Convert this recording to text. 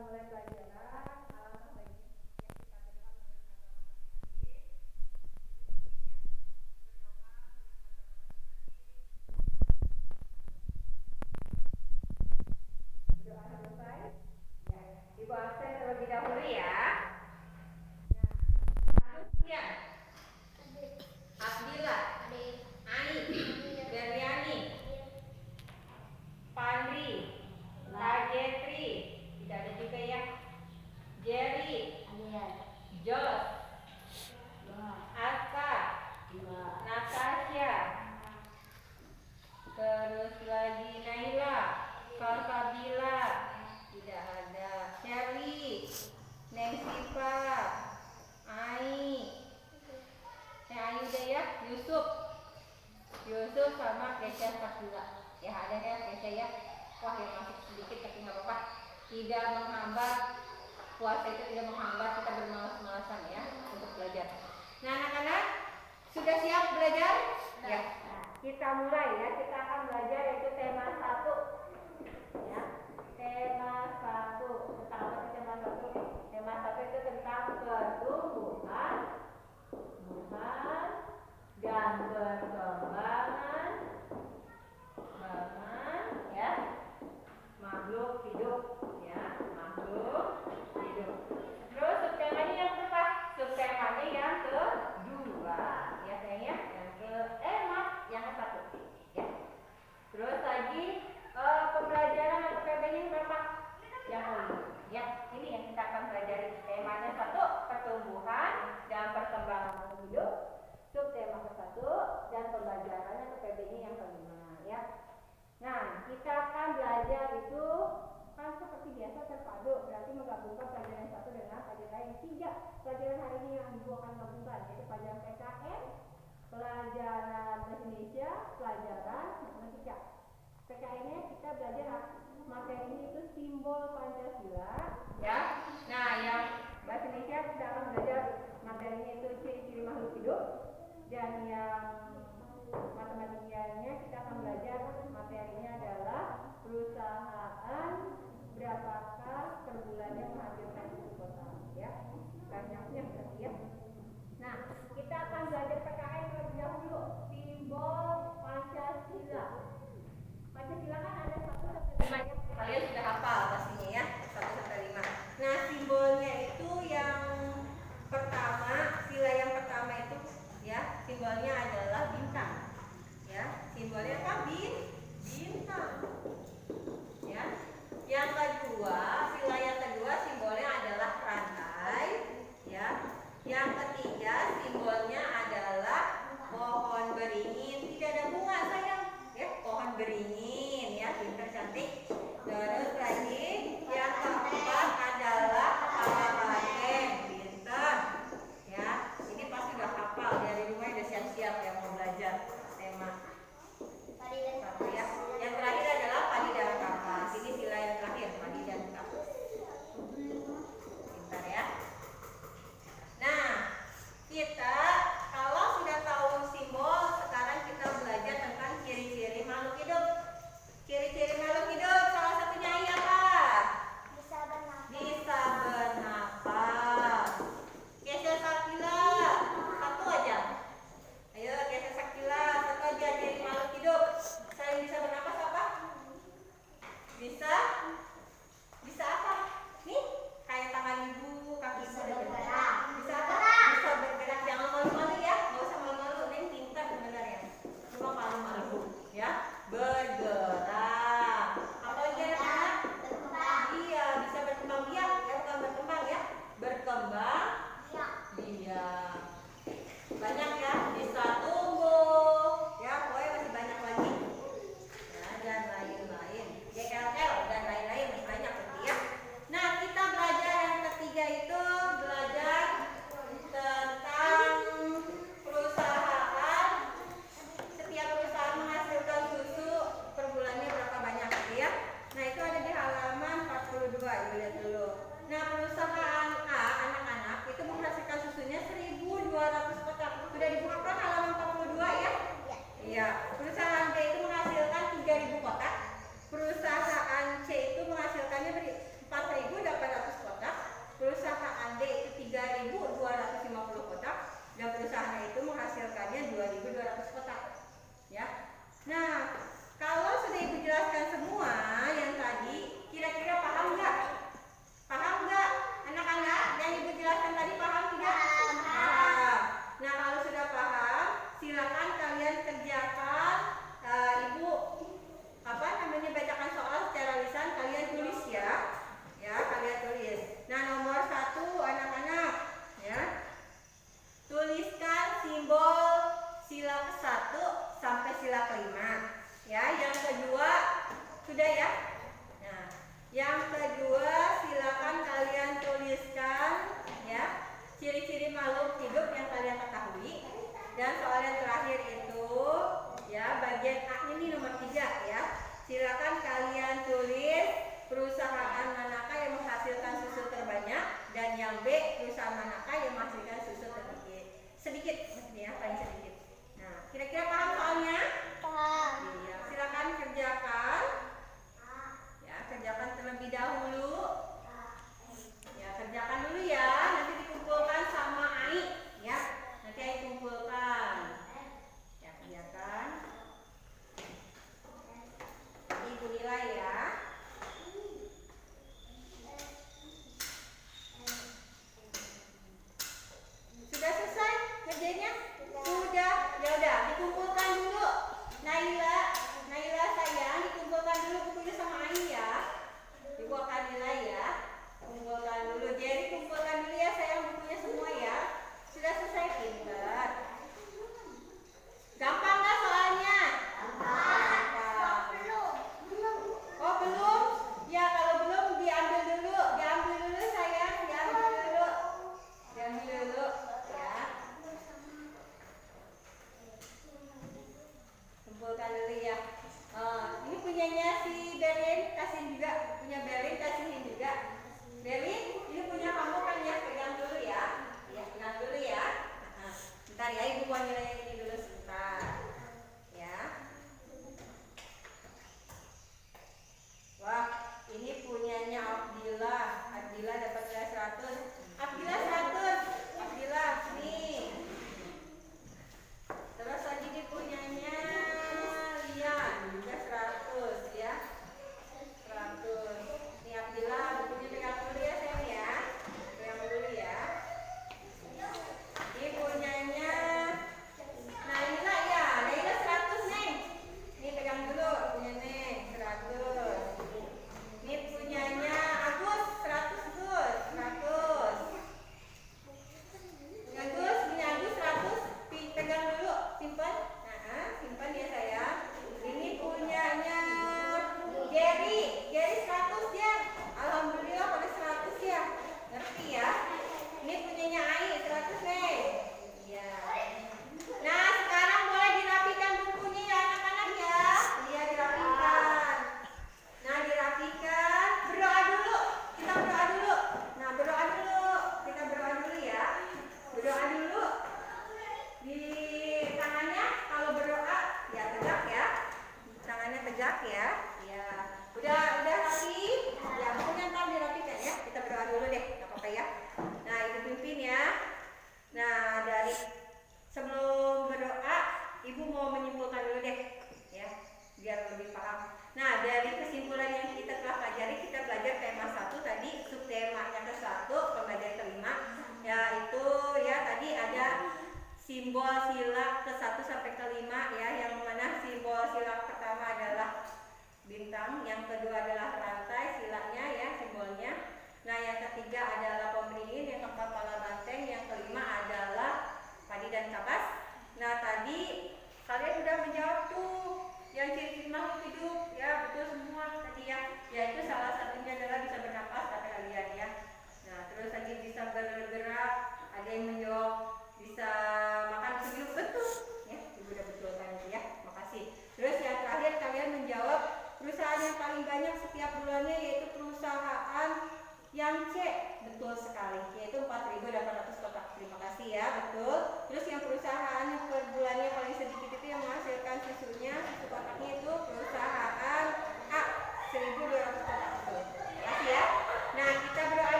mulai pelajaran. Alangkah baiknya kita berdoa selesai. Ya, Ibu absen terlebih dahulu ya. Ya. Abdillah, Ani, Beriani, Pandri, Rajetri, tidak ada juga ya. Jerry, Jos, Aska, Natasha, terus lagi Naila, Salsabila, tidak ada. Sherly, Neng Sipa, Ai, Ayu udah ya. Yusuf sama Kesha Sakila. Ya ada ya Kesha ya. Wah yang masih sedikit tapi nggak apa-apa. Tidak menghambat, puasa itu tidak menghambat kita bermalas-malasan ya untuk belajar. Nah anak-anak sudah siap belajar? Ya. Kita mulai ya. Kita akan belajar yaitu tema 1. Ya. Tema 1. Tentang apa sih tema 1? Tema 1 itu tentang pertumbuhan dan perkembangan ya makhluk hidup ya makhluk hidup. Terus subtemanya yang berapa? Subtemanya yang kedua ya sayangnya yang ke 1 ya. Terus lagi pembelajaran PPB-nya berapa? Yang kelima ya. Ini yang kita akan pelajari. Temanya 1 pertumbuhan dan perkembangan makhluk hidup. Subtema ke-1 dan pembelajarannya ke PB-nya yang kelima ya. Nah, kita akan belajar itu kan seperti biasa terpadu, berarti menggabungkan pelajaran 1 dengan pelajaran yang 3. Pelajaran hari ini yang Ibu akan gabungkan yaitu pelajaran PKN, pelajaran Bahasa Indonesia, pelajaran matematika. PKN-nya kita belajar materinya itu simbol Pancasila ya. Nah, yang Bahasa Indonesia kita akan belajar materinya itu ciri-ciri makhluk hidup. Dan yang matematikanya kita akan belajar materinya adalah perusahaan berapakah per bulannya menghasilkan ibu kota ya. Banyaknya berarti ya. Nah, kita akan belajar PKN terlebih dahulu. Simbol Pancasila. Pancasila kan ada 1 sampai 5 ya. Kalian sudah hafal pastinya ya 1 sampai 5. Nah, simbolnya itu yang pertama, sila yang pertama itu ya, simbolnya adalah bintang. Ya, simbolnya apa? Bintang. Ya. Yang kedua, sila yang kedua simbolnya adalah rantai, ya. Yang ketiga simbolnya adalah pohon beringin. Tidak ada bunga sayang, ya, pohon beringin ya, pintar cantik. Terus lagi yang keempat adalah kepala banteng. Pintar. Ya, ini pasti udah hafal dari rumah, udah siap-siap ya mau belajar tema 1 ya. Yang terakhir adalah padi dan kapas. Ini sila yang terakhir, padi dan kapas. Pintar ya. Nah, kita kalau sudah tahu simbol, sekarang kita belajar tentang ciri-ciri makhluk hidup. Ciri-ciri makhluk hidup salah satunya apa? Bisa bernapas. Kesha Sakila, 1 aja. Ayo Kesha Sakila, 1 aja ciri makhluk hidup. Selain bisa bernapas apa? Bisa